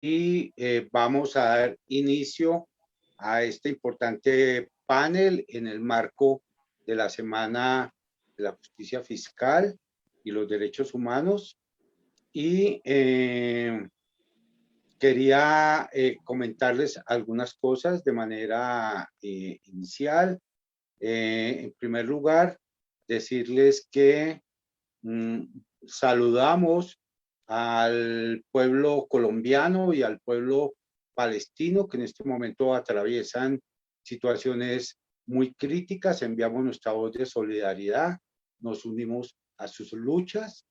y vamos a dar inicio a este importante panel en el marco de la Semana de la Justicia Fiscal y los Derechos Humanos. Y quería comentarles algunas cosas de manera inicial. En primer lugar, decirles que mm, saludamos al pueblo colombiano y al pueblo palestino que en este momento atraviesan situaciones muy críticas. Enviamos nuestra voz de solidaridad, nos unimos a sus luchas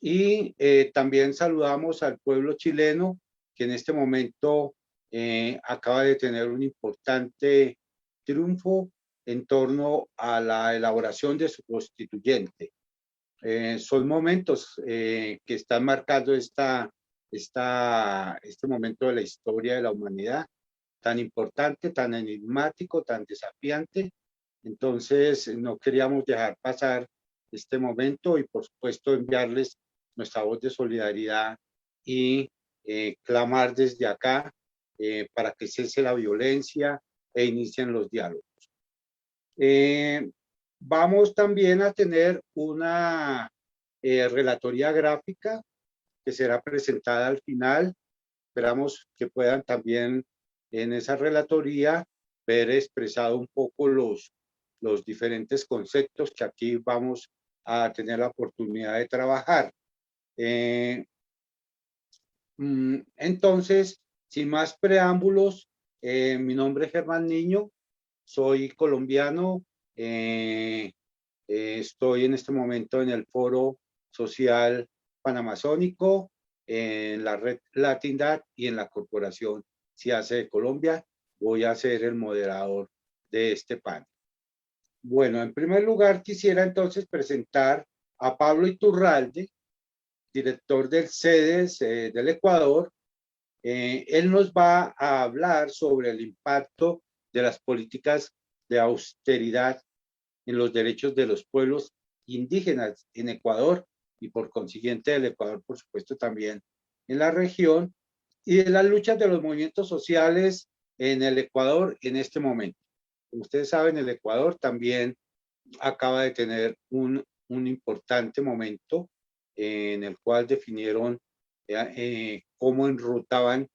y también saludamos al pueblo chileno que en este momento acaba de tener un importante triunfo en torno a la elaboración de su constituyente. Son momentos que están marcando este momento de la historia de la humanidad, tan importante, tan enigmático, tan desafiante. Entonces, no queríamos dejar pasar este momento y, por supuesto, enviarles nuestra voz de solidaridad y clamar desde acá para que cese la violencia e inicien los diálogos. Eh, Vamos también a tener una relatoría gráfica que será presentada al final. Esperamos que puedan también en esa relatoría ver expresado un poco los diferentes conceptos que aquí vamos a tener la oportunidad de trabajar. Entonces, sin más preámbulos, mi nombre es Germán Niño, soy colombiano, estoy en este momento en el Foro Social Panamazónico, en la Red Latindad y en la Corporación CIACE de Colombia. Voy a ser el moderador de este panel. Bueno, en primer lugar quisiera entonces presentar a Pablo Iturralde, director del CEDES del Ecuador. Él nos va a hablar sobre el impacto de las políticas de austeridad en los derechos de los pueblos indígenas en Ecuador y por consiguiente del Ecuador, por supuesto, también en la región y de las luchas de los movimientos sociales en el Ecuador en este momento. Como ustedes saben, el Ecuador también acaba de tener un importante momento en el cual definieron cómo enrutaban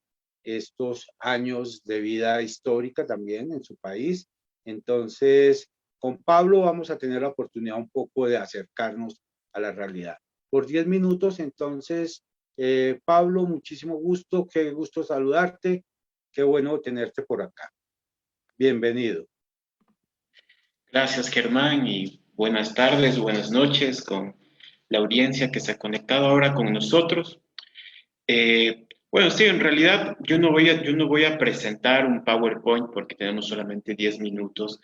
estos años de vida histórica también en su país. Entonces, con Pablo vamos a tener la oportunidad un poco de acercarnos a la realidad. Por 10 minutos, entonces, Pablo, muchísimo gusto, qué gusto saludarte, qué bueno tenerte por acá. Bienvenido. Gracias, Germán, y buenas tardes, buenas noches con la audiencia que se ha conectado ahora con nosotros. Bueno, sí, en realidad yo no voy a presentar un PowerPoint porque tenemos solamente 10 minutos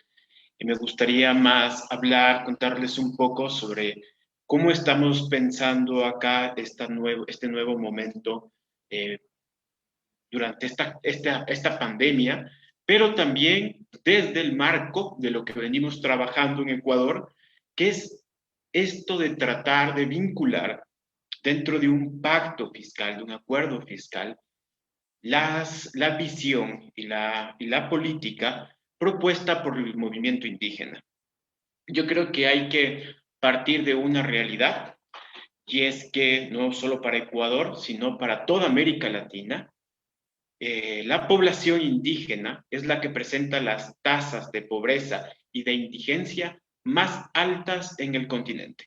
y me gustaría más hablar, contarles un poco sobre cómo estamos pensando acá este nuevo momento durante esta pandemia, pero también desde el marco de lo que venimos trabajando en Ecuador, que es esto de tratar de vincular dentro de un pacto fiscal, de un acuerdo fiscal, la visión y la política propuesta por el movimiento indígena. Yo creo que hay que partir de una realidad, y es que no solo para Ecuador, sino para toda América Latina, la población indígena es la que presenta las tasas de pobreza y de indigencia más altas en el continente.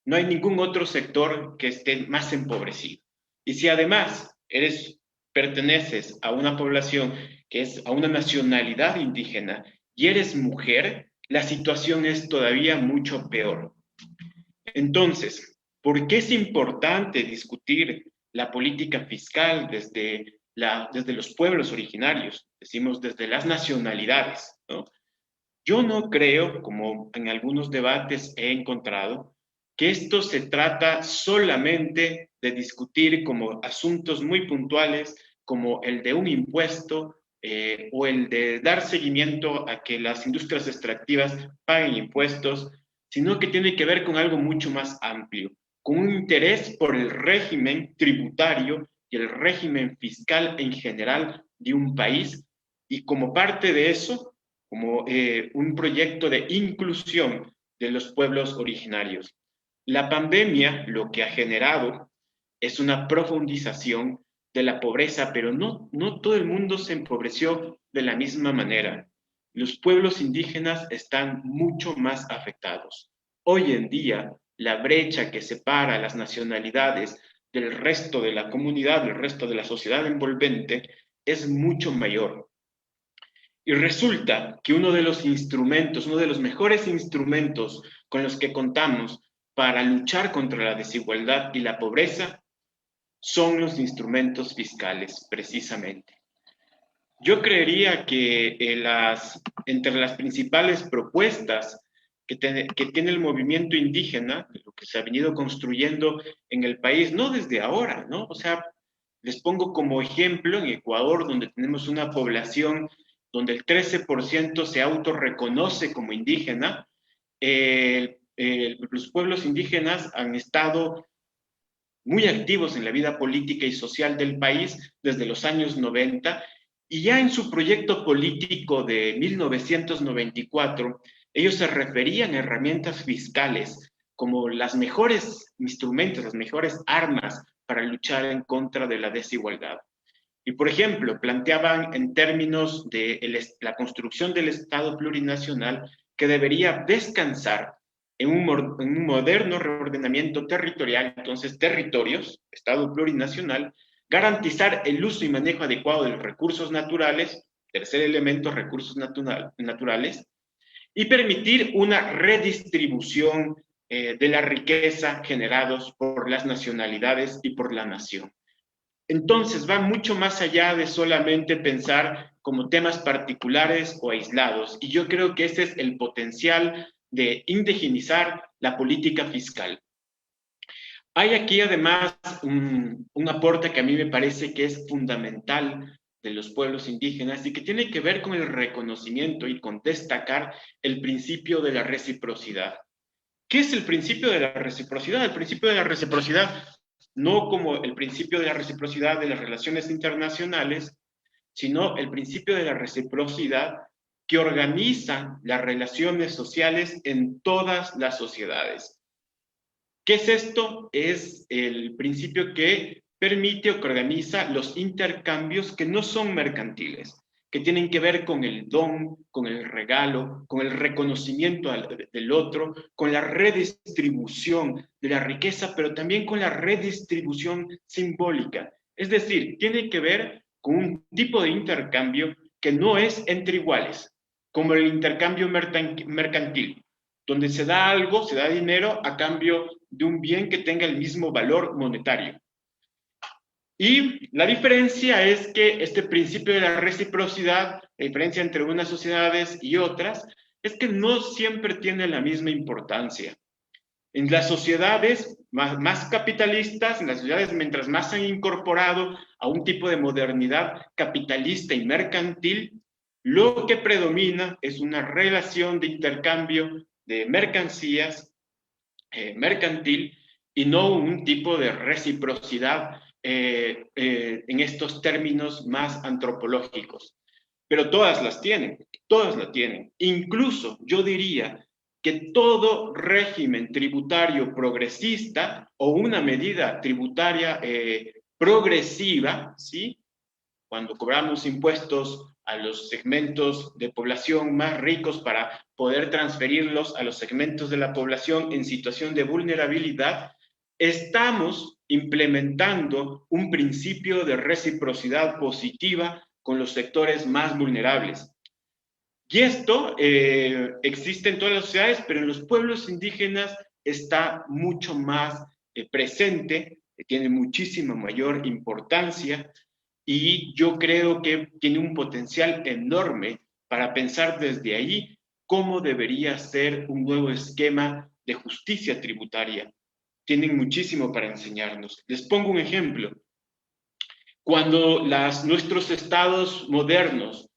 No hay ningún otro sector que esté más empobrecido. Y si además perteneces a una población que es a una nacionalidad indígena y eres mujer, la situación es todavía mucho peor. Entonces, ¿por qué es importante discutir la política fiscal desde los pueblos originarios? Decimos desde las nacionalidades, ¿no? Yo no creo, como en algunos debates he encontrado, que esto se trata solamente de discutir como asuntos muy puntuales, como el de un impuesto o el de dar seguimiento a que las industrias extractivas paguen impuestos, sino que tiene que ver con algo mucho más amplio, con un interés por el régimen tributario y el régimen fiscal en general de un país, y como parte de eso, como un proyecto de inclusión de los pueblos originarios. La pandemia lo que ha generado es una profundización de la pobreza, pero no todo el mundo se empobreció de la misma manera. Los pueblos indígenas están mucho más afectados. Hoy en día, la brecha que separa las nacionalidades del resto de la comunidad, del resto de la sociedad envolvente, es mucho mayor. Y resulta que uno de los instrumentos, uno de los mejores instrumentos con los que contamos para luchar contra la desigualdad y la pobreza son los instrumentos fiscales, precisamente. Yo creería que entre las principales propuestas que tiene el movimiento indígena, lo que se ha venido construyendo en el país, no desde ahora, ¿no? O sea, les pongo como ejemplo en Ecuador, donde tenemos una población donde el 13% se autorreconoce como indígena. Los pueblos indígenas han estado muy activos en la vida política y social del país desde los años 90, y ya en su proyecto político de 1994, ellos se referían a herramientas fiscales como las mejores instrumentos, las mejores armas para luchar en contra de la desigualdad. Y, por ejemplo, planteaban en términos de la construcción del Estado plurinacional que debería descansar en un moderno reordenamiento territorial, entonces territorios, Estado plurinacional, garantizar el uso y manejo adecuado de los recursos naturales, tercer elemento, recursos naturales, y permitir una redistribución de la riqueza generados por las nacionalidades y por la nación. Entonces va mucho más allá de solamente pensar como temas particulares o aislados, y yo creo que ese es el potencial de indigenizar la política fiscal. Hay aquí además un aporte que a mí me parece que es fundamental de los pueblos indígenas y que tiene que ver con el reconocimiento y con destacar el principio de la reciprocidad. ¿Qué es el principio de la reciprocidad? El principio de la reciprocidad, no como el principio de la reciprocidad de las relaciones internacionales, sino el principio de la reciprocidad que organiza las relaciones sociales en todas las sociedades. ¿Qué es esto? Es el principio que permite o que organiza los intercambios que no son mercantiles, que tienen que ver con el don, con el regalo, con el reconocimiento del otro, con la redistribución de la riqueza, pero también con la redistribución simbólica. Es decir, tiene que ver con un tipo de intercambio que no es entre iguales, como el intercambio mercantil, donde se da algo, se da dinero a cambio de un bien que tenga el mismo valor monetario. Y la diferencia es que este principio de la reciprocidad, la diferencia entre unas sociedades y otras, es que no siempre tiene la misma importancia. En las sociedades más capitalistas, en las sociedades mientras más se han incorporado a un tipo de modernidad capitalista y mercantil, lo que predomina es una relación de intercambio de mercancías mercantil y no un tipo de reciprocidad en estos términos más antropológicos. Pero todas las tienen, todas la tienen. Incluso yo diría que todo régimen tributario progresista o una medida tributaria progresiva, ¿sí? Cuando cobramos impuestos a los segmentos de población más ricos para poder transferirlos a los segmentos de la población en situación de vulnerabilidad, estamos implementando un principio de reciprocidad positiva con los sectores más vulnerables. Y esto existe en todas las sociedades, pero en los pueblos indígenas está mucho más presente, tiene muchísima mayor importancia, y yo creo que tiene un potencial enorme para pensar desde ahí cómo debería ser un nuevo esquema de justicia tributaria. Tienen muchísimo para enseñarnos. Les pongo un ejemplo. Cuando nuestros estados modernos,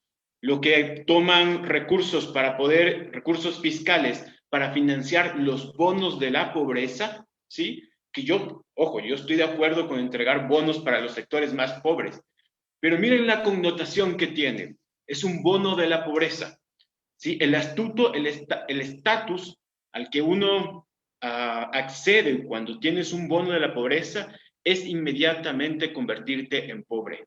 lo que toman recursos recursos fiscales para financiar los bonos de la pobreza, ¿sí? que ojo, yo estoy de acuerdo con entregar bonos para los sectores más pobres, pero miren la connotación que tiene. Es un bono de la pobreza, ¿sí? El estatus al que uno accede cuando tienes un bono de la pobreza es inmediatamente convertirte en pobre.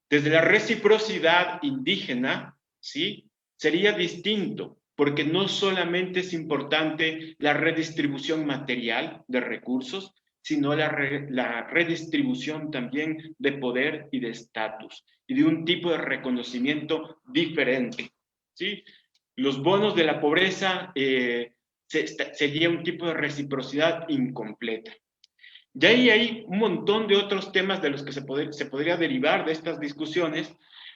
Desde la reciprocidad indígena, ¿sí? Sería distinto, porque no solamente es importante la redistribución material de recursos, sino la redistribución también de poder y de estatus, y de un tipo de reconocimiento diferente, ¿sí? Los bonos de la pobreza sería un tipo de reciprocidad incompleta. Y ahí hay un montón de otros temas de los que se podría derivar de estas discusiones,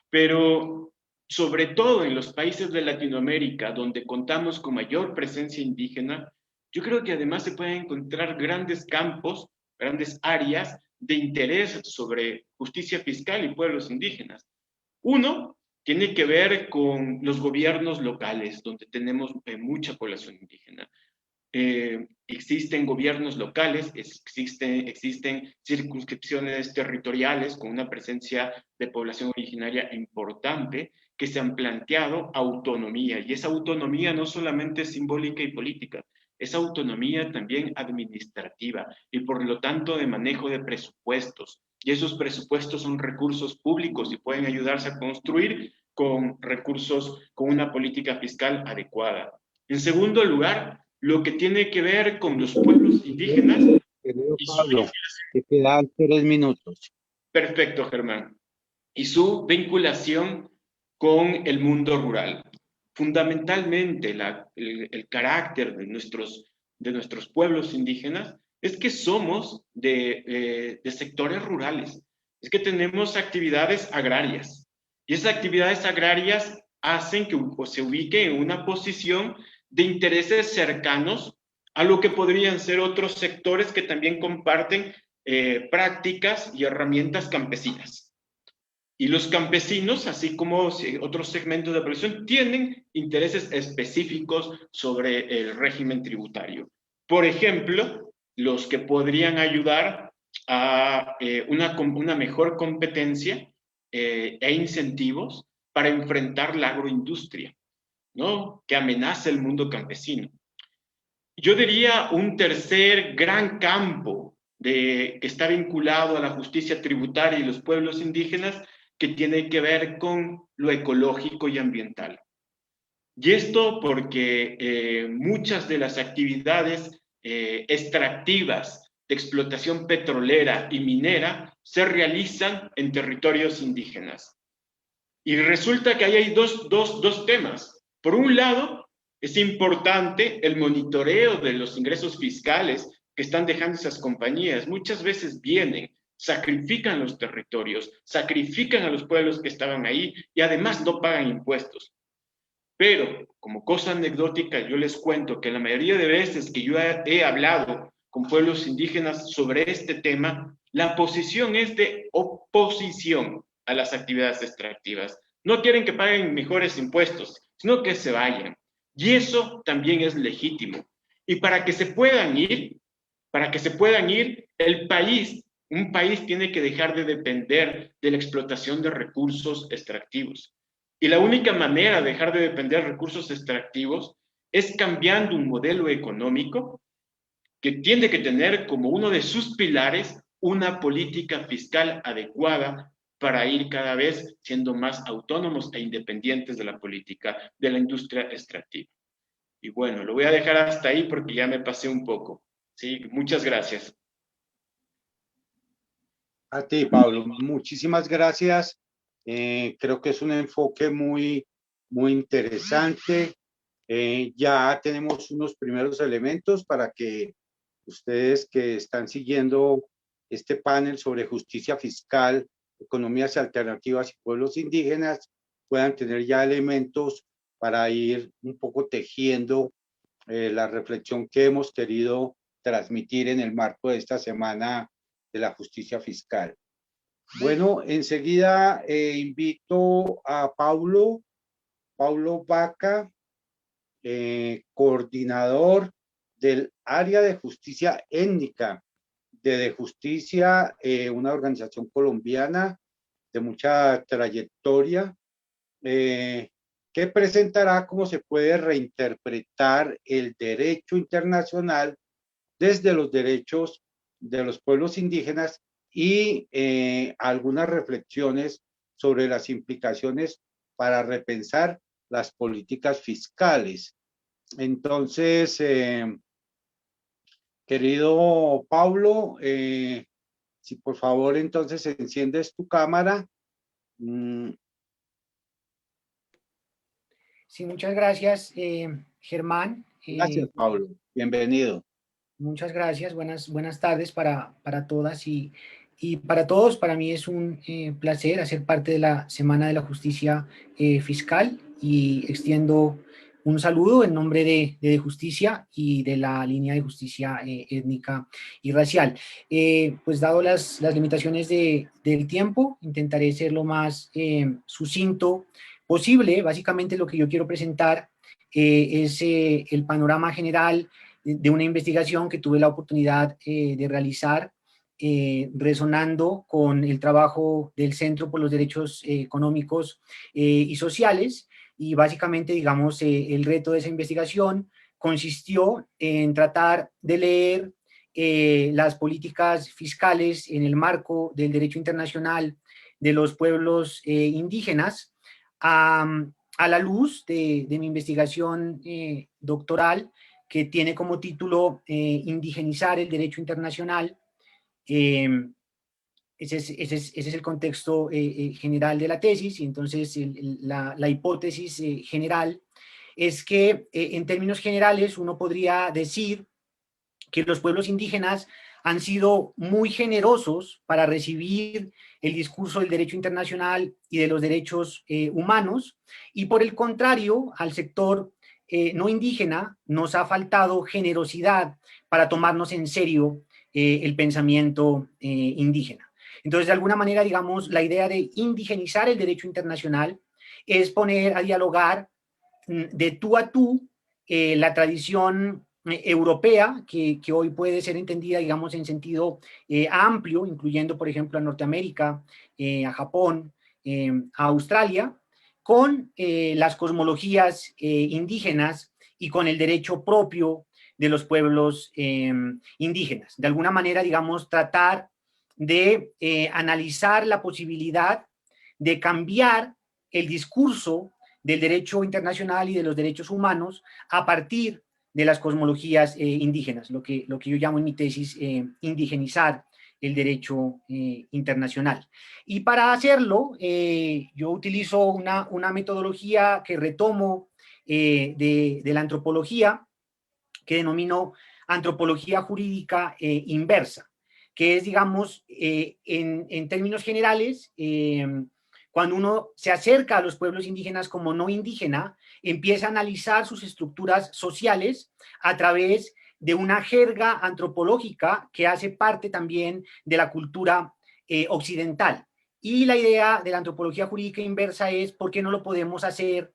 pero sobre todo en los países de Latinoamérica, donde contamos con mayor presencia indígena, yo creo que además se pueden encontrar grandes campos, grandes áreas de interés sobre justicia fiscal y pueblos indígenas. Uno tiene que ver con los gobiernos locales, donde tenemos mucha población indígena. Existen gobiernos locales, existen circunscripciones territoriales con una presencia de población originaria importante que se han planteado autonomía, y esa autonomía no solamente es simbólica y política, es autonomía también administrativa y por lo tanto de manejo de presupuestos. Y esos presupuestos son recursos públicos y pueden ayudarse a construir con recursos, con una política fiscal adecuada. En segundo lugar, lo que tiene que ver con los pueblos indígenas Querido y su... Pablo, te quedan 3 minutos. Perfecto, Germán. Y su vinculación con el mundo rural. Fundamentalmente, el carácter de nuestros pueblos indígenas es que somos de sectores rurales, es que tenemos actividades agrarias, y esas actividades agrarias hacen que se ubique en una posición de intereses cercanos a lo que podrían ser otros sectores que también comparten prácticas y herramientas campesinas. Y los campesinos, así como otros segmentos de la población, tienen intereses específicos sobre el régimen tributario. Por ejemplo, los que podrían ayudar a una mejor competencia e incentivos para enfrentar la agroindustria, ¿no? Que amenaza el mundo campesino. Yo diría un tercer gran campo que está vinculado a la justicia tributaria y los pueblos indígenas, que tiene que ver con lo ecológico y ambiental. Y esto porque muchas de las actividades extractivas de explotación petrolera y minera se realizan en territorios indígenas. Y resulta que ahí hay dos temas. Por un lado, es importante el monitoreo de los ingresos fiscales que están dejando esas compañías. Muchas veces vienen, sacrifican los territorios, sacrifican a los pueblos que estaban ahí y además no pagan impuestos. Pero, como cosa anecdótica, yo les cuento que la mayoría de veces que yo he hablado con pueblos indígenas sobre este tema, la posición es de oposición a las actividades extractivas. No quieren que paguen mejores impuestos, sino que se vayan. Y eso también es legítimo. Y para que se puedan ir, un país tiene que dejar de depender de la explotación de recursos extractivos. Y la única manera de dejar de depender de recursos extractivos es cambiando un modelo económico que tiene que tener como uno de sus pilares una política fiscal adecuada para ir cada vez siendo más autónomos e independientes de la política de la industria extractiva. Y bueno, lo voy a dejar hasta ahí porque ya me pasé un poco. Sí, muchas gracias. A ti, Pablo, muchísimas gracias. Creo que es un enfoque muy interesante. Ya tenemos unos primeros elementos para que ustedes que están siguiendo este panel sobre justicia fiscal, economías alternativas y pueblos indígenas puedan tener ya elementos para ir un poco tejiendo la reflexión que hemos querido transmitir en el marco de esta semana de la justicia fiscal. Bueno, enseguida invito a Paulo Vaca, coordinador del área de justicia étnica de Justicia, una organización colombiana de mucha trayectoria, que presentará cómo se puede reinterpretar el derecho internacional desde los derechos de los pueblos indígenas y algunas reflexiones sobre las implicaciones para repensar las políticas fiscales. Entonces, querido Paulo, si por favor entonces enciendes tu cámara. Sí, muchas gracias, Germán. Gracias, Paulo. Bienvenido. Muchas gracias. Buenas tardes para todas y para todos. Para mí es un placer hacer parte de la Semana de la Justicia Fiscal y extiendo un saludo en nombre de Justicia y de la línea de justicia étnica y racial. Pues dado las limitaciones del tiempo, intentaré ser lo más sucinto posible. Básicamente lo que yo quiero presentar es el panorama general de una investigación que tuve la oportunidad de realizar resonando con el trabajo del Centro por los Derechos Económicos y Sociales. Y básicamente, digamos, el reto de esa investigación consistió en tratar de leer las políticas fiscales en el marco del derecho internacional de los pueblos indígenas a la luz de mi investigación doctoral, que tiene como título Indigenizar el derecho internacional. Ese es el contexto general de la tesis, y entonces la hipótesis general es que en términos generales uno podría decir que los pueblos indígenas han sido muy generosos para recibir el discurso del derecho internacional y de los derechos humanos, y por el contrario, al sector no indígena nos ha faltado generosidad para tomarnos en serio el pensamiento indígena. Entonces, de alguna manera, digamos, la idea de indigenizar el derecho internacional es poner a dialogar de tú a tú la tradición europea, que hoy puede ser entendida, digamos, en sentido amplio, incluyendo, por ejemplo, a Norteamérica, a Japón, a Australia, con las cosmologías indígenas y con el derecho propio de los pueblos indígenas. De alguna manera, digamos, tratar de analizar la posibilidad de cambiar el discurso del derecho internacional y de los derechos humanos a partir de las cosmologías indígenas, lo que yo llamo en mi tesis indigenizar el derecho internacional. Y para hacerlo, yo utilizo una metodología que retomo de la antropología, que denomino antropología jurídica inversa, que es, digamos, en términos generales, cuando uno se acerca a los pueblos indígenas como no indígena, empieza a analizar sus estructuras sociales a través de una jerga antropológica que hace parte también de la cultura occidental. Y la idea de la antropología jurídica inversa es por qué no lo podemos hacer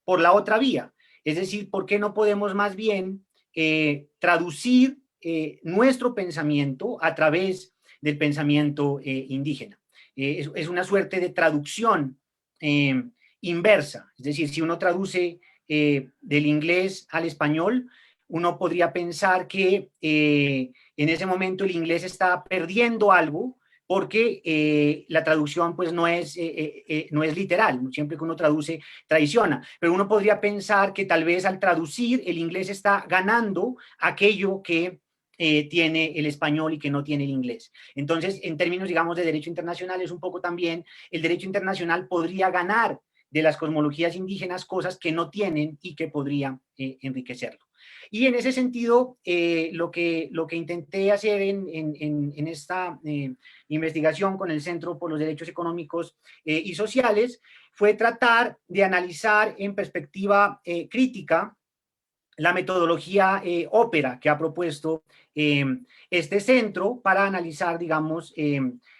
por la otra vía. Es decir, por qué no podemos más bien traducir nuestro pensamiento a través del pensamiento indígena. Es una suerte de traducción inversa. Es decir, si uno traduce del inglés al español, uno podría pensar que en ese momento el inglés está perdiendo algo porque la traducción pues no es literal. Siempre que uno traduce, traiciona. Pero uno podría pensar que tal vez al traducir el inglés está ganando aquello que tiene el español y que no tiene el inglés. Entonces, en términos, digamos, de derecho internacional, es un poco también el derecho internacional podría ganar de las cosmologías indígenas cosas que no tienen y que podría enriquecerlo. Y en ese sentido, lo que intenté hacer en esta investigación con el Centro por los Derechos Económicos y Sociales fue tratar de analizar en perspectiva crítica la metodología ópera que ha propuesto este centro para analizar, digamos,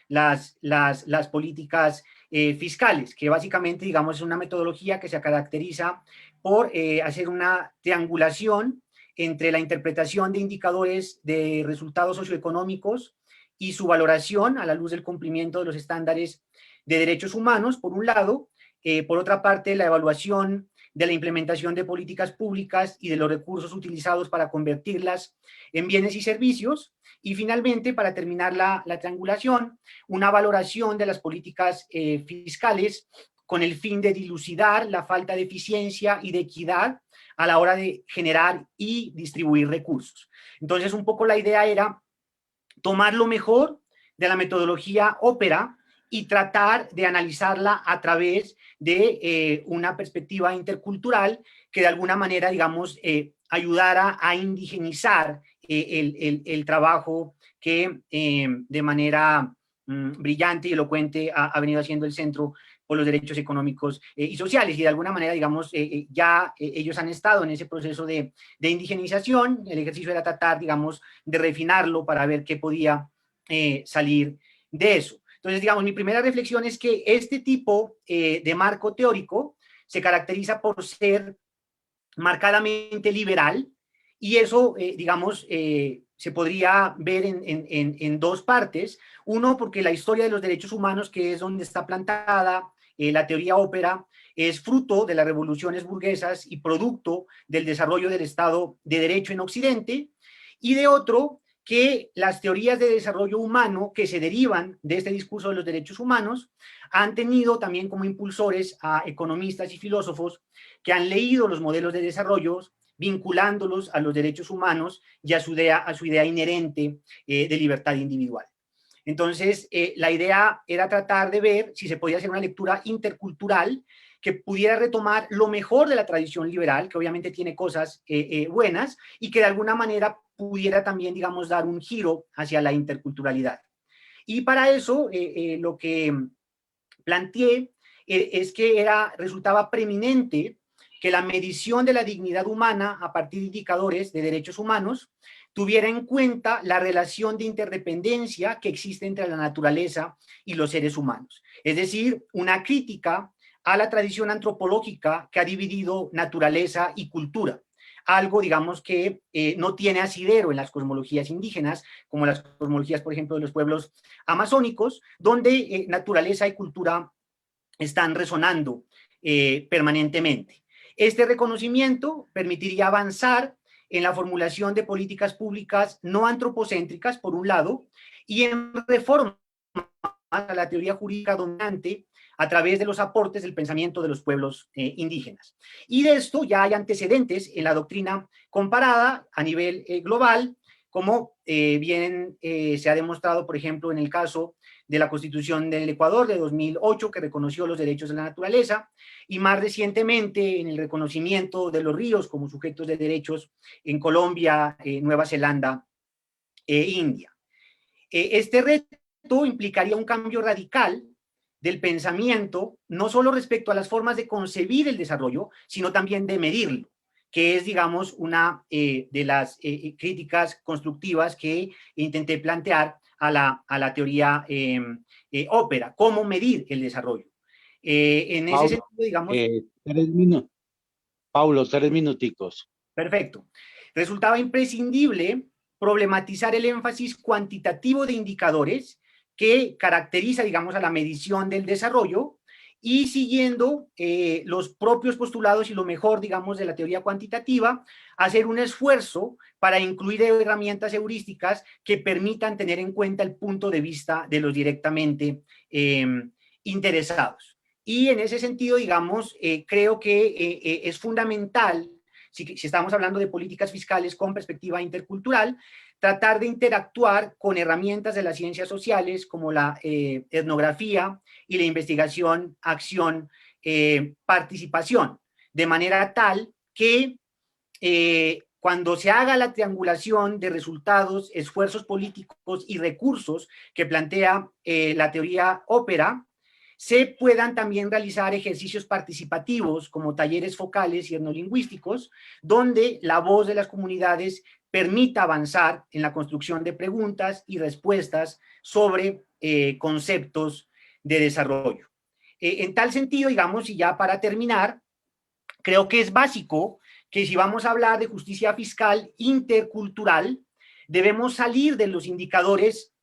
las políticas fiscales, que básicamente, digamos, es una metodología que se caracteriza por hacer una triangulación entre la interpretación de indicadores de resultados socioeconómicos y su valoración a la luz del cumplimiento de los estándares de derechos humanos, por un lado, por otra parte, la evaluación de la implementación de políticas públicas y de los recursos utilizados para convertirlas en bienes y servicios, y finalmente, para terminar la triangulación, una valoración de las políticas fiscales con el fin de dilucidar la falta de eficiencia y de equidad a la hora de generar y distribuir recursos. Entonces, un poco la idea era tomar lo mejor de la metodología Ópera y tratar de analizarla a través de una perspectiva intercultural que de alguna manera, digamos, ayudara a indigenizar el trabajo que de manera brillante y elocuente ha venido haciendo el Centro por los Derechos Económicos y Sociales. Y de alguna manera, digamos, ya ellos han estado en ese proceso de indigenización. El ejercicio era tratar, digamos, de refinarlo para ver qué podía salir de eso. Entonces, digamos, mi primera reflexión es que este tipo de marco teórico se caracteriza por ser marcadamente liberal, y eso, digamos, se podría ver en dos partes. Uno, porque la historia de los derechos humanos, que es donde está plantada la teoría Ópera, es fruto de las revoluciones burguesas y producto del desarrollo del Estado de Derecho en Occidente, y de otro, que las teorías de desarrollo humano que se derivan de este discurso de los derechos humanos han tenido también como impulsores a economistas y filósofos que han leído los modelos de desarrollo vinculándolos a los derechos humanos y a su idea inherente de libertad individual. Entonces, la idea era tratar de ver si se podía hacer una lectura intercultural que pudiera retomar lo mejor de la tradición liberal, que obviamente tiene cosas buenas, y que de alguna manera pudiera también, digamos, dar un giro hacia la interculturalidad. Y para eso, lo que planteé es que resultaba preeminente que la medición de la dignidad humana a partir de indicadores de derechos humanos tuviera en cuenta la relación de interdependencia que existe entre la naturaleza y los seres humanos. Es decir, una crítica a la tradición antropológica que ha dividido naturaleza y cultura. Algo, digamos, que no tiene asidero en las cosmologías indígenas, como las cosmologías, por ejemplo, de los pueblos amazónicos, donde naturaleza y cultura están resonando permanentemente. Este reconocimiento permitiría avanzar en la formulación de políticas públicas no antropocéntricas, por un lado, y en reforma a la teoría jurídica dominante a través de los aportes del pensamiento de los pueblos indígenas. Y de esto ya hay antecedentes en la doctrina comparada a nivel global, como bien se ha demostrado, por ejemplo, en el caso de la Constitución del Ecuador de 2008, que reconoció los derechos de la naturaleza, y más recientemente en el reconocimiento de los ríos como sujetos de derechos en Colombia, Nueva Zelanda e India. Este reto implicaría un cambio radical del pensamiento, no solo respecto a las formas de concebir el desarrollo, sino también de medirlo, que es, digamos, una de las críticas constructivas que intenté plantear a la teoría Ópera, cómo medir el desarrollo. En ese sentido, digamos... 3 minutos. Paulo, 3 minuticos. Perfecto. Resultaba imprescindible problematizar el énfasis cuantitativo de indicadores que caracteriza, digamos, a la medición del desarrollo, y siguiendo los propios postulados y lo mejor, digamos, de la teoría cuantitativa, hacer un esfuerzo para incluir herramientas heurísticas que permitan tener en cuenta el punto de vista de los directamente interesados. Y en ese sentido, digamos, creo que es fundamental, si estamos hablando de políticas fiscales con perspectiva intercultural, tratar de interactuar con herramientas de las ciencias sociales como la etnografía y la investigación, acción, participación, de manera tal que cuando se haga la triangulación de resultados, esfuerzos políticos y recursos que plantea la teoría Ópera, se puedan también realizar ejercicios participativos como talleres focales y etnolingüísticos, donde la voz de las comunidades permita avanzar en la construcción de preguntas y respuestas sobre conceptos de desarrollo. En tal sentido, digamos, y ya para terminar, creo que es básico que si vamos a hablar de justicia fiscal intercultural, debemos salir de los indicadores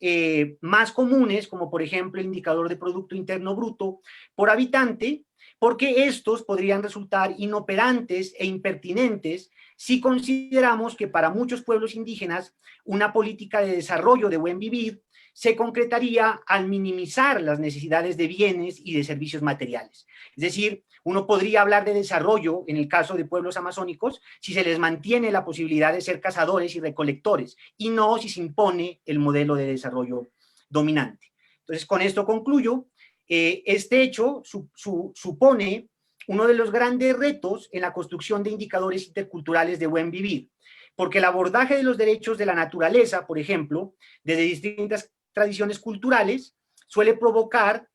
más comunes, como por ejemplo el indicador de Producto Interno Bruto por habitante, porque estos podrían resultar inoperantes e impertinentes si consideramos que para muchos pueblos indígenas una política de desarrollo de buen vivir se concretaría al minimizar las necesidades de bienes y de servicios materiales. Es decir, uno podría hablar de desarrollo en el caso de pueblos amazónicos si se les mantiene la posibilidad de ser cazadores y recolectores y no si se impone el modelo de desarrollo dominante. Entonces, con esto concluyo. Este hecho supone uno de los grandes retos en la construcción de indicadores interculturales de buen vivir, porque el abordaje de los derechos de la naturaleza, por ejemplo, desde distintas tradiciones culturales, suele provocar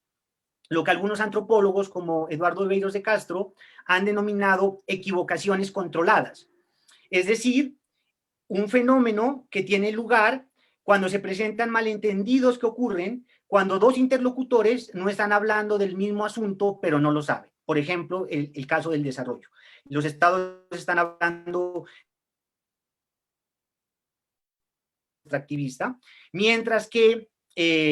lo que algunos antropólogos como Eduardo Beiros de Castro han denominado equivocaciones controladas. Es decir, un fenómeno que tiene lugar cuando se presentan malentendidos que ocurren cuando dos interlocutores no están hablando del mismo asunto, pero no lo saben. Por ejemplo, el caso del desarrollo. Los estados están hablando extractivista, mientras que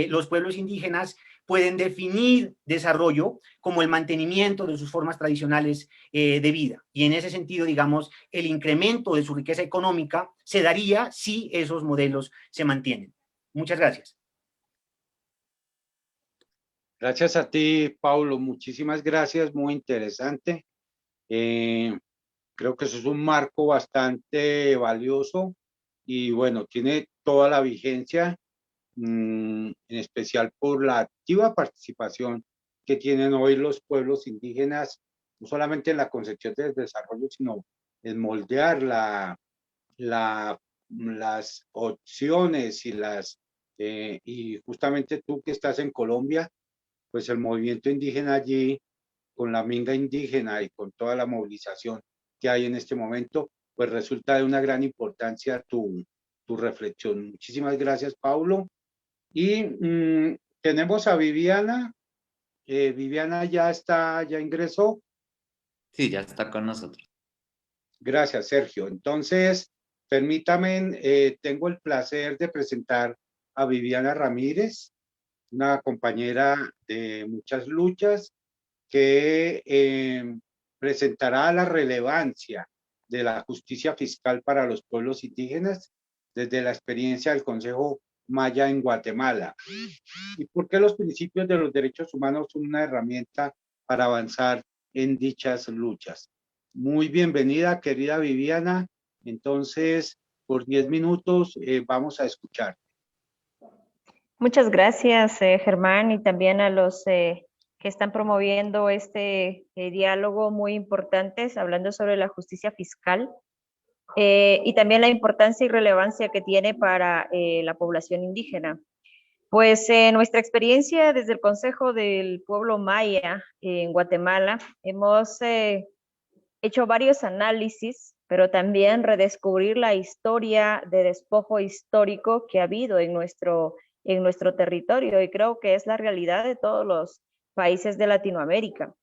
los pueblos indígenas pueden definir desarrollo como el mantenimiento de sus formas tradicionales de vida. Y en ese sentido, digamos, el incremento de su riqueza económica se daría si esos modelos se mantienen. Muchas gracias. Gracias a ti, Paulo. Muchísimas gracias. Muy interesante. Creo que eso es un marco bastante valioso y bueno, tiene toda la vigencia, en especial por la activa participación que tienen hoy los pueblos indígenas, no solamente en la concepción del desarrollo, sino en moldear las opciones y justamente tú que estás en Colombia, pues el movimiento indígena allí, con la minga indígena y con toda la movilización que hay en este momento, pues resulta de una gran importancia tu reflexión. Muchísimas gracias, Paulo. Y tenemos a Viviana. Viviana ya ingresó. Sí, ya está con nosotros. Gracias, Sergio. Entonces, permítame, tengo el placer de presentar a Viviana Ramírez, una compañera de muchas luchas que presentará la relevancia de la justicia fiscal para los pueblos indígenas desde la experiencia del Consejo Maya en Guatemala y por qué los principios de los derechos humanos son una herramienta para avanzar en dichas luchas. Muy bienvenida, querida Viviana. Entonces, por 10 minutos vamos a escuchar. Muchas gracias, Germán, y también a los que están promoviendo este diálogo muy importante, hablando sobre la justicia fiscal y también la importancia y relevancia que tiene para la población indígena. Pues nuestra experiencia desde el Consejo del Pueblo Maya en Guatemala, hemos hecho varios análisis, pero también redescubrir la historia de despojo histórico que ha habido en nuestro territorio, y creo que es la realidad de todos los países de Latinoamérica.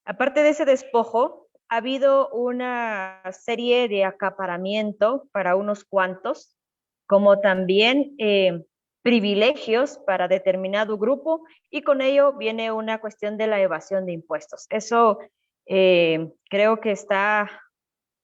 Aparte de ese despojo, ha habido una serie de acaparamiento para unos cuantos, como también privilegios para determinado grupo, y con ello viene una cuestión de la evasión de impuestos. Eso creo que está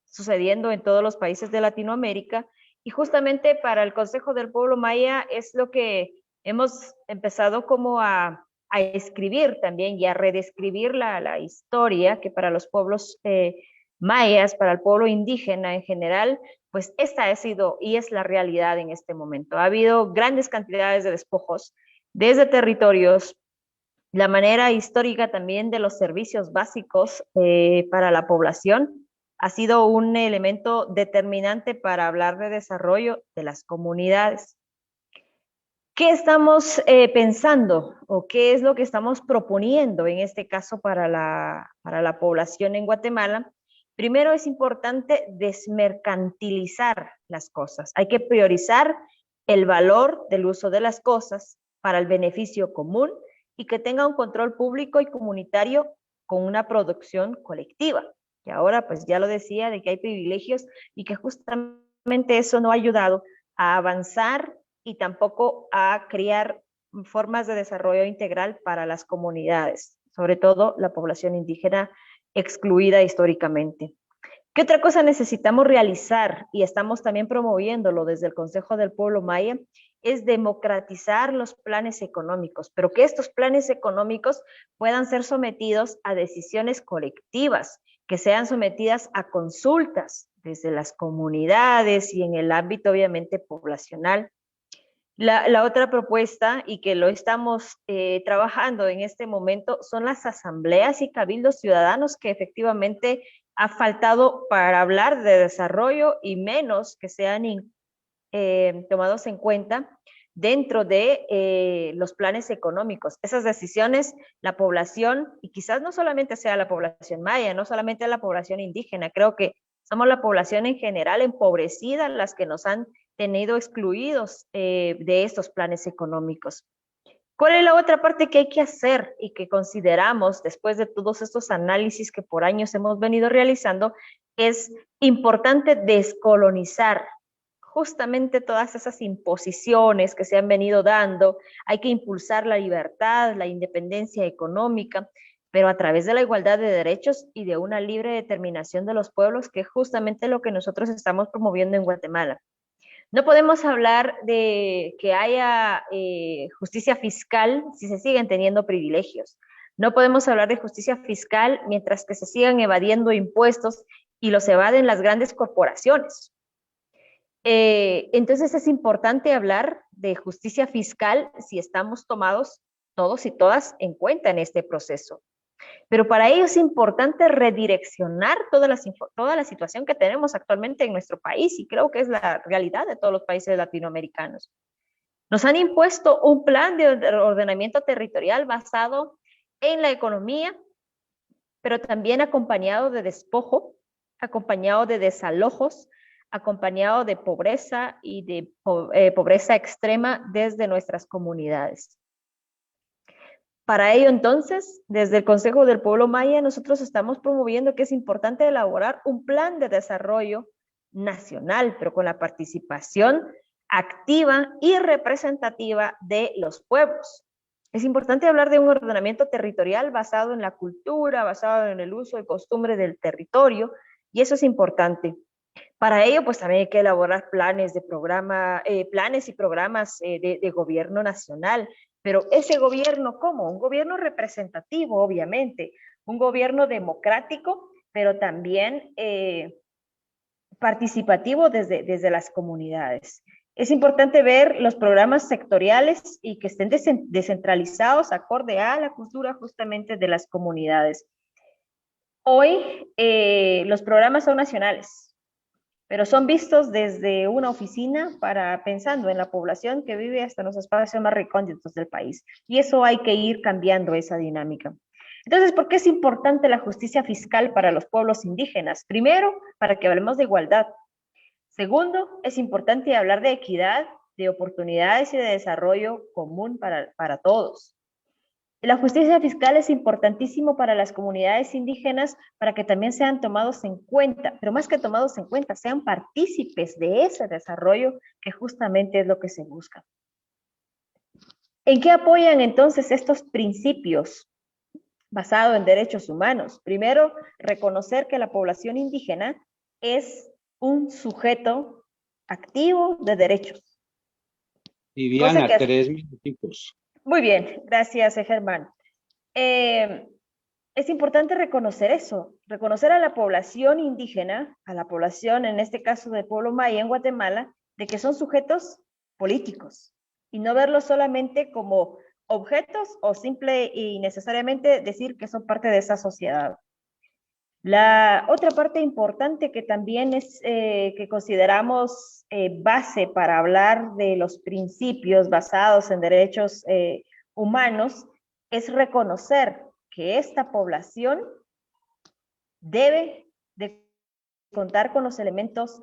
sucediendo en todos los países de Latinoamérica, y justamente para el Consejo del Pueblo Maya es lo que hemos empezado como a escribir también y a redescribir la historia que para los pueblos mayas, para el pueblo indígena en general, pues esta ha sido y es la realidad en este momento. Ha habido grandes cantidades de despojos desde territorios, la manera histórica también de los servicios básicos para la población ha sido un elemento determinante para hablar de desarrollo de las comunidades. ¿Qué estamos pensando o qué es lo que estamos proponiendo en este caso para la población en Guatemala? Primero, es importante desmercantilizar las cosas. Hay que priorizar el valor del uso de las cosas para el beneficio común y que tenga un control público y comunitario con una producción colectiva. Y ahora, pues ya lo decía, de que hay privilegios y que justamente eso no ha ayudado a avanzar y tampoco a crear formas de desarrollo integral para las comunidades, sobre todo la población indígena excluida históricamente. ¿Qué otra cosa necesitamos realizar? Y estamos también promoviéndolo desde el Consejo del Pueblo Maya, es democratizar los planes económicos, pero que estos planes económicos puedan ser sometidos a decisiones colectivas, que sean sometidas a consultas desde las comunidades y en el ámbito obviamente poblacional. La otra propuesta, y que lo estamos trabajando en este momento, son las asambleas y cabildos ciudadanos, que efectivamente ha faltado para hablar de desarrollo y menos que sean tomados en cuenta dentro de los planes económicos. Esas decisiones, la población, y quizás no solamente sea la población maya, no solamente la población indígena, creo que somos la población en general empobrecida las que nos han tenido excluidos de estos planes económicos. ¿Cuál es la otra parte que hay que hacer y que consideramos después de todos estos análisis que por años hemos venido realizando? Es importante descolonizar justamente todas esas imposiciones que se han venido dando. Hay que impulsar la libertad, la independencia económica, pero a través de la igualdad de derechos y de una libre determinación de los pueblos, que es justamente lo que nosotros estamos promoviendo en Guatemala. No podemos hablar de que haya justicia fiscal si se siguen teniendo privilegios. No podemos hablar de justicia fiscal mientras que se sigan evadiendo impuestos y los evaden las grandes corporaciones. Entonces es importante hablar de justicia fiscal si estamos tomados todos y todas en cuenta en este proceso. Pero para ello es importante redireccionar toda la situación que tenemos actualmente en nuestro país, y creo que es la realidad de todos los países latinoamericanos. Nos han impuesto un plan de ordenamiento territorial basado en la economía, pero también acompañado de despojo, acompañado de desalojos, acompañado de pobreza y de pobreza extrema desde nuestras comunidades. Para ello, entonces, desde el Consejo del Pueblo Maya, nosotros estamos promoviendo que es importante elaborar un plan de desarrollo nacional, pero con la participación activa y representativa de los pueblos. Es importante hablar de un ordenamiento territorial basado en la cultura, basado en el uso y costumbre del territorio, y eso es importante. Para ello, pues también hay que elaborar planes de programa, planes y programas de gobierno nacional. Pero ese gobierno, ¿cómo? Un gobierno representativo, obviamente, un gobierno democrático, pero también participativo desde las comunidades. Es importante ver los programas sectoriales y que estén descentralizados acorde a la cultura justamente de las comunidades. Hoy los programas son nacionales, pero son vistos desde una oficina pensando en la población que vive hasta los espacios más recónditos del país. Y eso hay que ir cambiando esa dinámica. Entonces, ¿por qué es importante la justicia fiscal para los pueblos indígenas? Primero, para que hablemos de igualdad. Segundo, es importante hablar de equidad, de oportunidades y de desarrollo común para todos. La justicia fiscal es importantísimo para las comunidades indígenas para que también sean tomados en cuenta, pero más que tomados en cuenta, sean partícipes de ese desarrollo que justamente es lo que se busca. ¿En qué apoyan entonces estos principios basados en derechos humanos? Primero, reconocer que la población indígena es un sujeto activo de derechos. Viviana, 3 minutitos. Muy bien, gracias, Germán. Es importante reconocer eso, reconocer a la población indígena, a la población, en este caso del pueblo maya en Guatemala, de que son sujetos políticos y no verlos solamente como objetos o simple y necesariamente decir que son parte de esa sociedad. La otra parte importante que también es que consideramos base para hablar de los principios basados en derechos humanos es reconocer que esta población debe de contar con los elementos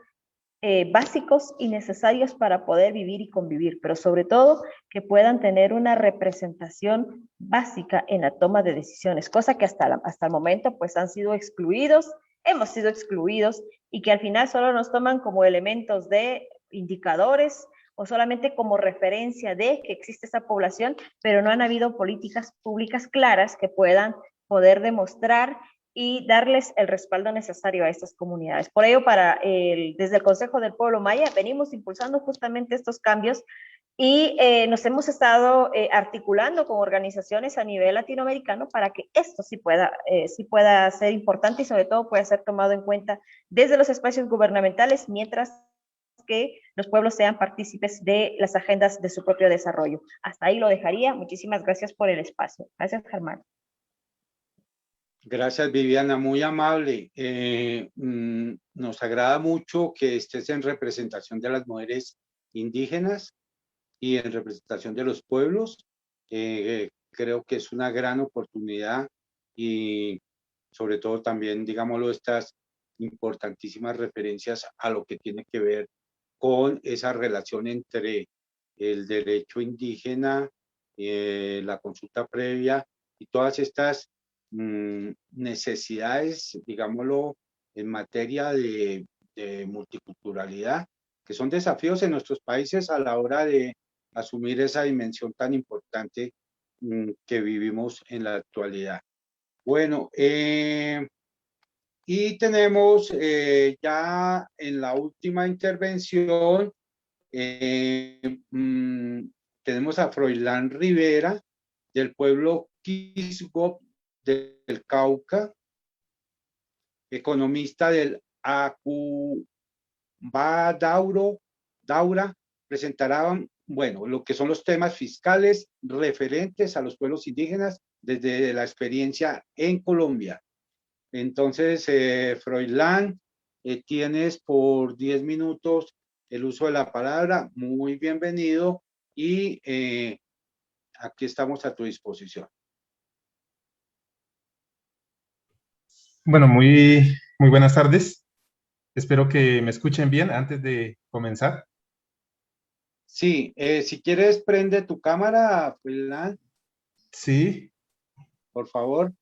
básicos y necesarios para poder vivir y convivir, pero sobre todo que puedan tener una representación básica en la toma de decisiones, cosa que hasta el momento pues han sido excluidos hemos sido excluidos y que al final solo nos toman como elementos de indicadores o solamente como referencia de que existe esa población, pero no han habido políticas públicas claras que puedan poder demostrar y darles el respaldo necesario a estas comunidades. Por ello, desde el Consejo del Pueblo Maya venimos impulsando justamente estos cambios y nos hemos estado articulando con organizaciones a nivel latinoamericano para que esto sí pueda ser importante y sobre todo pueda ser tomado en cuenta desde los espacios gubernamentales, mientras que los pueblos sean partícipes de las agendas de su propio desarrollo. Hasta ahí lo dejaría. Muchísimas gracias por el espacio. Gracias, Germán. Gracias, Viviana, muy amable. Nos agrada mucho que estés en representación de las mujeres indígenas y en representación de los pueblos. Creo que es una gran oportunidad y sobre todo también, digámoslo, estas importantísimas referencias a lo que tiene que ver con esa relación entre el derecho indígena, la consulta previa y todas estas necesidades, digámoslo, en materia de multiculturalidad, que son desafíos en nuestros países a la hora de asumir esa dimensión tan importante que vivimos en la actualidad. Bueno, y tenemos ya en la última intervención, tenemos a Froilán Rivera, del pueblo Quisgop del Cauca, economista del Acubá Daura, presentará, bueno, lo que son los temas fiscales referentes a los pueblos indígenas desde la experiencia en Colombia. Entonces, Froilán, tienes por 10 minutos el uso de la palabra. Muy bienvenido y aquí estamos a tu disposición. Bueno, muy buenas tardes. Espero que me escuchen bien antes de comenzar. Sí, si quieres, prende tu cámara, Froilán. Sí. Por favor.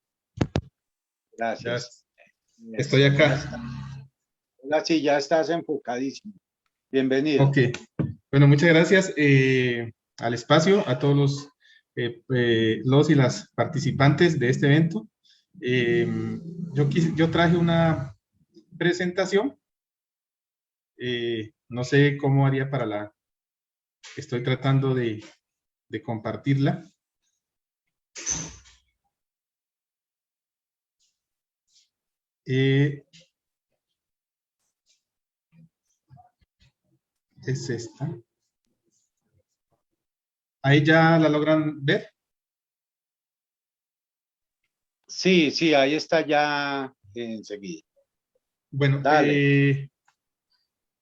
Gracias. Ya estoy acá. Ahora sí, ya estás enfocadísimo. Bienvenido. Ok. Bueno, muchas gracias al espacio, a todos los y las participantes de este evento. Yo traje una presentación. No sé cómo haría para la... Estoy tratando de compartirla. Es esta. ¿Ahí ya la logran ver? Sí, sí, ahí está ya enseguida. Bueno,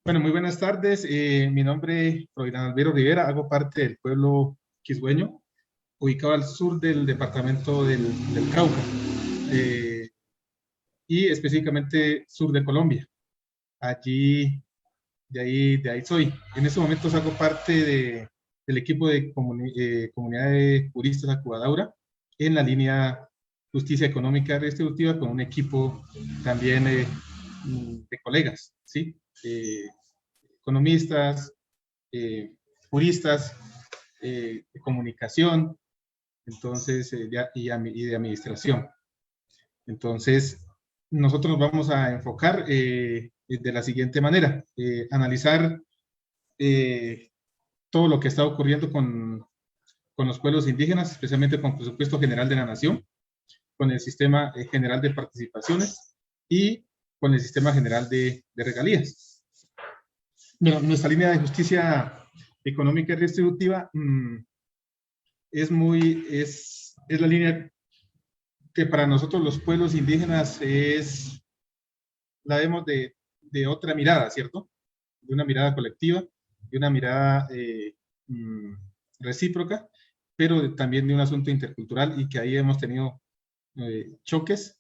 bueno, muy buenas tardes. Mi nombre es Froilán Albero Rivera, hago parte del pueblo quisgueño, ubicado al sur del departamento del Cauca, y específicamente sur de Colombia. De ahí soy. En estos momentos hago parte del equipo de comunidad de juristas Acubá Daura en la línea justicia económica redistributiva con un equipo también de colegas, ¿sí? Economistas, juristas, de comunicación, entonces, y de administración. Entonces, nosotros nos vamos a enfocar de la siguiente manera, analizar todo lo que está ocurriendo con los pueblos indígenas, especialmente con el presupuesto general de la nación, con el sistema general de participaciones y con el sistema general de regalías. Bueno, nuestra línea de justicia económica y redistributiva es la línea que para nosotros los pueblos indígenas la vemos de otra mirada, ¿cierto? De una mirada colectiva, de una mirada recíproca, pero también de un asunto intercultural, y que ahí hemos tenido choques,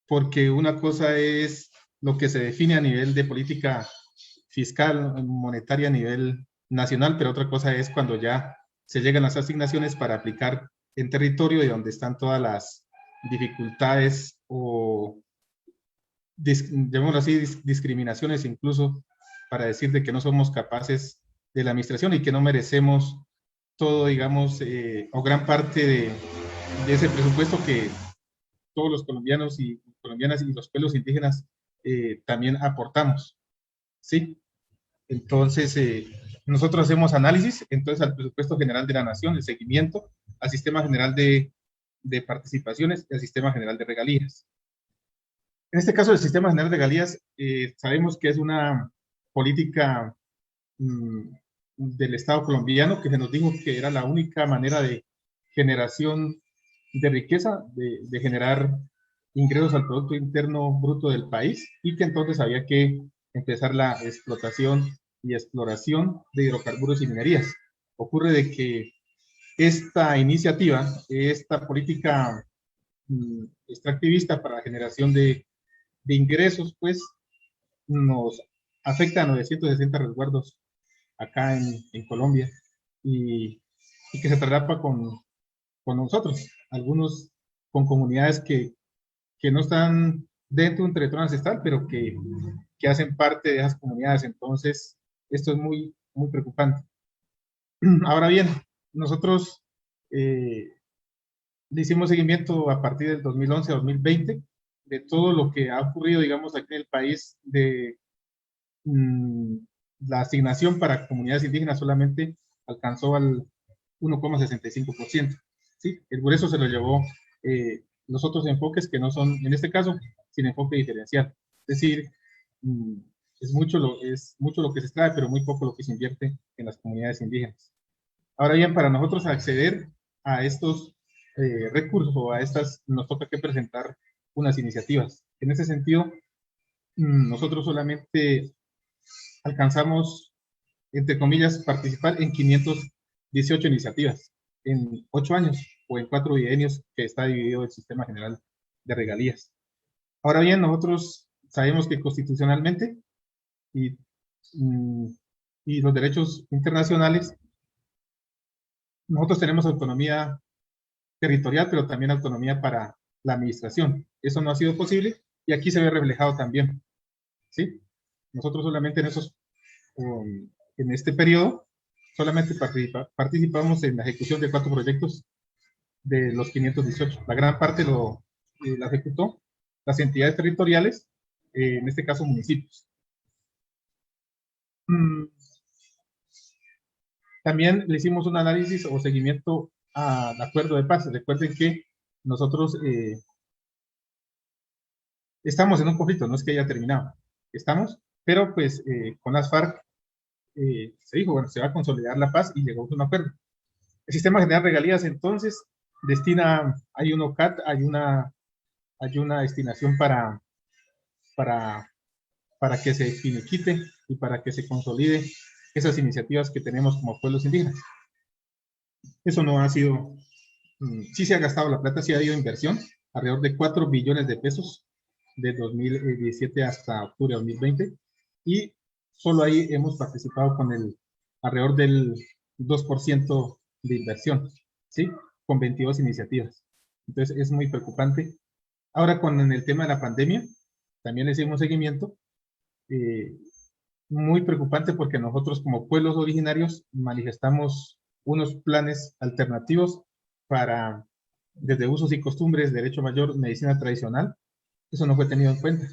porque una cosa es lo que se define a nivel de política fiscal, monetaria a nivel nacional, pero otra cosa es cuando ya se llegan las asignaciones para aplicar en territorio, de donde están todas las dificultades llamémoslo así, discriminaciones incluso para decir de que no somos capaces de la administración y que no merecemos todo, digamos, o gran parte de ese presupuesto que todos los colombianos y colombianas y los pueblos indígenas también aportamos, ¿sí? Entonces, nosotros hacemos análisis, entonces, al presupuesto general de la nación, el seguimiento, al sistema general de participaciones y al sistema general de regalías. En este caso, el sistema general de regalías, sabemos que es una política del Estado colombiano que se nos dijo que era la única manera de generación de riqueza, de generar ingresos al Producto Interno Bruto del país, y que entonces había que empezar la explotación y exploración de hidrocarburos y minerías. Ocurre de que esta iniciativa, esta política extractivista para la generación de ingresos, pues nos afecta a 960 resguardos acá en Colombia, y que se atrapa con nosotros, algunos con comunidades que no están dentro de un territorio ancestral, pero que hacen parte de esas comunidades. Entonces, esto es muy, muy preocupante. Ahora bien, nosotros le hicimos seguimiento a partir del 2011 a 2020 de todo lo que ha ocurrido, digamos, aquí en el país, de la asignación para comunidades indígenas solamente alcanzó al 1,65%. ¿Sí? El grueso se lo llevó los otros enfoques que no son, en este caso, sin enfoque diferencial. Es decir, es mucho lo que se extrae, pero muy poco lo que se invierte en las comunidades indígenas. Ahora bien, para nosotros acceder a estos recursos o a estas, nos toca que presentar unas iniciativas. En ese sentido, nosotros solamente alcanzamos, entre comillas, participar en 518 iniciativas en 8 años o en 4 bienios que está dividido el sistema general de regalías. Ahora bien, nosotros sabemos que constitucionalmente y los derechos internacionales, nosotros tenemos autonomía territorial, pero también autonomía para la administración. Eso no ha sido posible y aquí se ve reflejado también, ¿sí? Nosotros solamente en este periodo, solamente participamos en la ejecución de 4 proyectos de los 518. La gran parte la ejecutó las entidades territoriales, en este caso municipios. También le hicimos un análisis o seguimiento al acuerdo de paz. Recuerden que nosotros estamos en un conflicto, no es que haya terminado, estamos, pero pues con las FARC se dijo, bueno, se va a consolidar la paz y llegó a un acuerdo. El sistema general de regalías entonces destina, hay un OCAT, hay una destinación para que se finiquite y para que se consolide esas iniciativas que tenemos como pueblos indígenas. Eso no ha sido, sí se ha gastado la plata, sí ha habido inversión, alrededor de 4 billones de pesos de 2017 hasta octubre de 2020, y solo ahí hemos participado con alrededor del 2% de inversión, ¿sí? Con 22 iniciativas. Entonces es muy preocupante. Ahora con el tema de la pandemia, también le hicimos seguimiento, muy preocupante porque nosotros como pueblos originarios manifestamos unos planes alternativos para, desde usos y costumbres, derecho mayor, medicina tradicional. Eso no fue tenido en cuenta,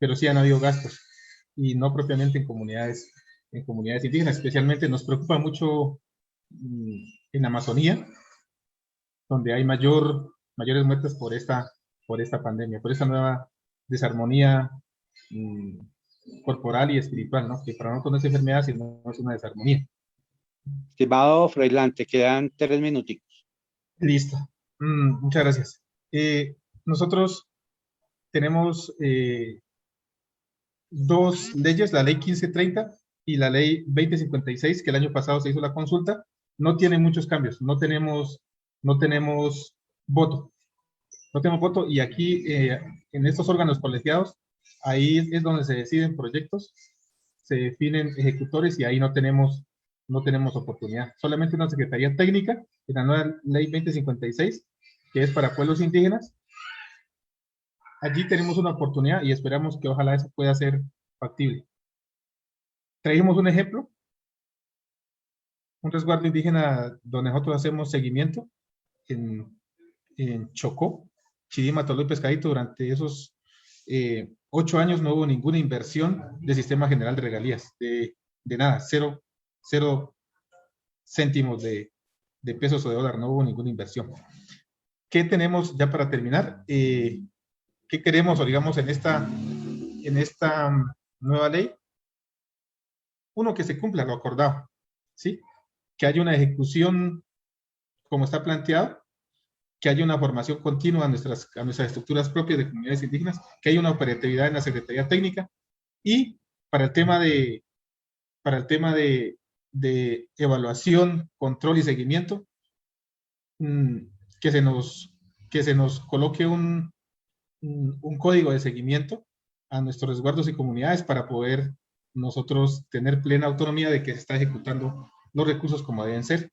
pero sí han habido gastos, y no propiamente en comunidades indígenas. Especialmente nos preocupa mucho en Amazonía, donde hay mayores muertes por esta pandemia, por esta nueva desarmonía corporal y espiritual, ¿no? Que para nosotros no es enfermedad, sino es una desarmonía. Estimado Froilán, te quedan 3 minuticos. Listo. Muchas gracias. Nosotros tenemos 2 leyes, la ley 1530 y la ley 2056, que el año pasado se hizo la consulta. No tienen muchos cambios, no tenemos voto. No tenemos voto, y aquí en estos órganos colegiados, ahí es donde se deciden proyectos, se definen ejecutores, y ahí no tenemos oportunidad. Solamente una secretaría técnica en la nueva ley 2056, que es para pueblos indígenas, allí tenemos una oportunidad y esperamos que ojalá eso pueda ser factible. Trajimos un ejemplo, un resguardo indígena donde nosotros hacemos seguimiento en Chocó, Chidima, Toló y Pescadito. Durante esos 8 años no hubo ninguna inversión del Sistema General de Regalías, de nada, cero céntimos de pesos o de dólar, no hubo ninguna inversión. ¿Qué tenemos ya para terminar? ¿Qué queremos, o digamos, en esta nueva ley? Uno, que se cumpla lo acordado, ¿sí? Que haya una ejecución como está planteado, que haya una formación continua a nuestras estructuras propias de comunidades indígenas, que haya una operatividad en la Secretaría Técnica, y para el tema de evaluación, control y seguimiento, que se nos coloque un código de seguimiento a nuestros resguardos y comunidades para poder nosotros tener plena autonomía de que se está ejecutando los recursos como deben ser.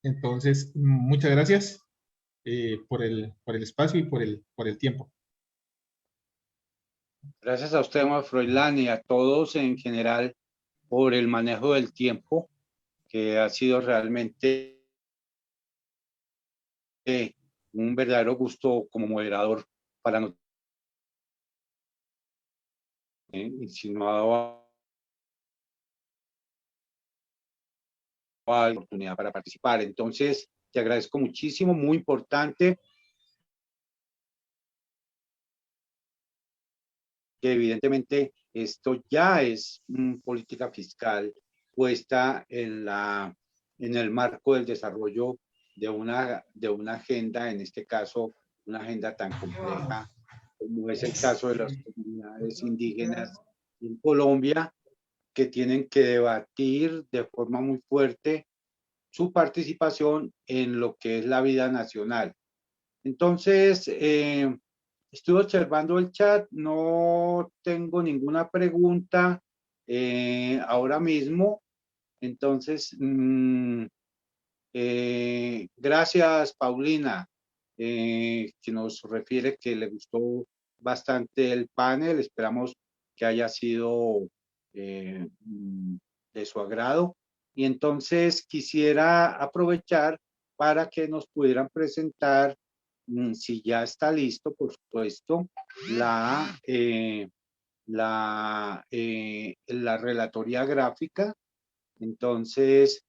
Entonces, muchas gracias por el espacio y por el tiempo. Gracias a usted, Froilán, y a todos en general por el manejo del tiempo, que ha sido realmente un verdadero gusto como moderador para nosotros. Y si no ha dado la oportunidad para participar. Entonces, te agradezco muchísimo, muy importante. Que evidentemente esto ya es política fiscal puesta en el marco del desarrollo de una agenda, en este caso, una agenda tan compleja como es el caso de las comunidades indígenas en Colombia, que tienen que debatir de forma muy fuerte su participación en lo que es la vida nacional. Entonces, estuve observando el chat, no tengo ninguna pregunta ahora mismo. Entonces, gracias, Paulina, que nos refiere que le gustó bastante el panel. Esperamos que haya sido de su agrado. Y entonces quisiera aprovechar para que nos pudieran presentar, si ya está listo, por supuesto, la relatoría gráfica. Entonces,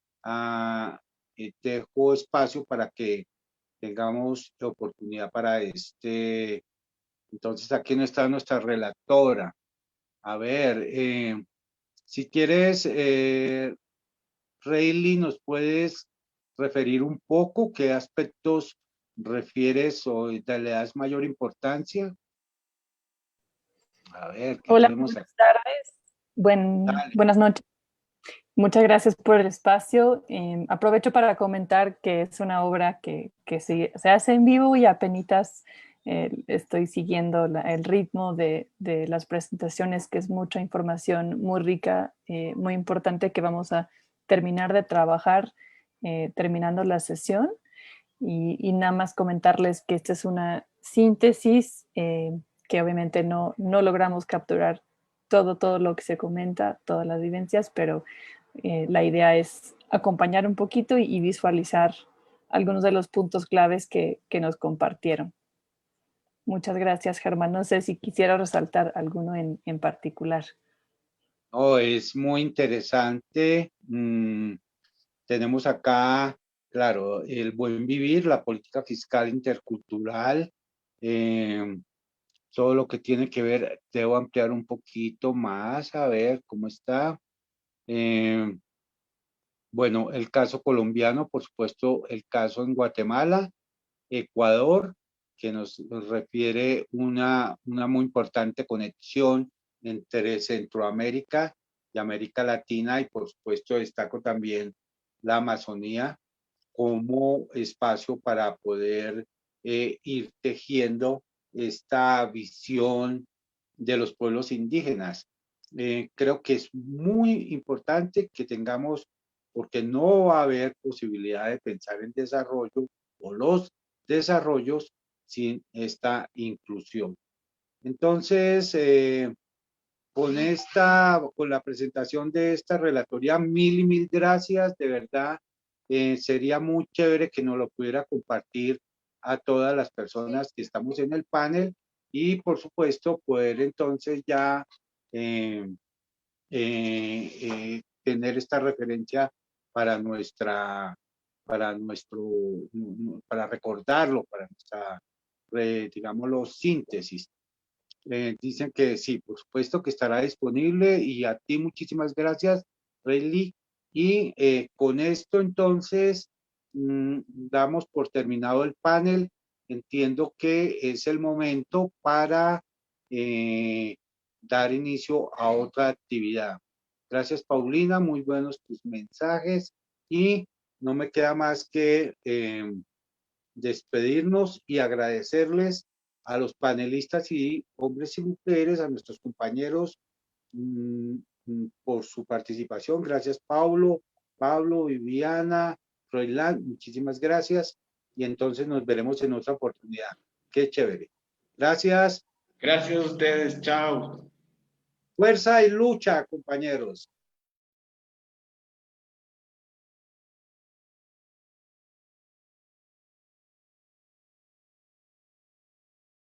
dejo espacio para que tengamos oportunidad para este. Entonces, aquí no está nuestra relatora. A ver, si quieres, Reilly, ¿nos puedes referir un poco qué aspectos refieres o le das mayor importancia? A ver, ¿qué Hola, tenemos buenas aquí? tardes. Buenas noches. Muchas gracias por el espacio. Aprovecho para comentar que es una obra que se hace en vivo y apenas estoy siguiendo el ritmo de las presentaciones, que es mucha información muy rica, muy importante, que vamos a terminar de trabajar terminando la sesión. Y nada más comentarles que esta es una síntesis que obviamente no logramos capturar todo lo que se comenta, todas las vivencias, pero la idea es acompañar un poquito y visualizar algunos de los puntos claves que nos compartieron. Muchas gracias, Germán. No sé si quisiera resaltar alguno en particular. Oh, es muy interesante. Tenemos acá, claro, el buen vivir, la política fiscal intercultural, todo lo que tiene que ver, debo ampliar un poquito más, a ver cómo está. Bueno, el caso colombiano, por supuesto, el caso en Guatemala, Ecuador, que nos refiere una muy importante conexión entre Centroamérica y América Latina, y por supuesto destaco también la Amazonía como espacio para poder ir tejiendo esta visión de los pueblos indígenas. Creo que es muy importante que tengamos, porque no va a haber posibilidad de pensar en desarrollo o los desarrollos sin esta inclusión. Entonces, con la presentación de esta relatoría, mil y mil gracias, de verdad, sería muy chévere que nos lo pudiera compartir a todas las personas que estamos en el panel y, por supuesto, poder entonces ya tener esta referencia para recordarlo, para nuestra, digámoslo, síntesis. Dicen que sí, por supuesto que estará disponible y a ti muchísimas gracias, Rayleigh. Y con esto entonces damos por terminado el panel. Entiendo que es el momento para dar inicio a otra actividad. Gracias, Paulina, muy buenos tus mensajes y no me queda más que despedirnos y agradecerles a los panelistas y hombres y mujeres, a nuestros compañeros por su participación. Gracias, Pablo, Viviana, Roilán, muchísimas gracias. Y entonces nos veremos en otra oportunidad. Qué chévere. Gracias. Gracias a ustedes. Chao. Fuerza y lucha, compañeros.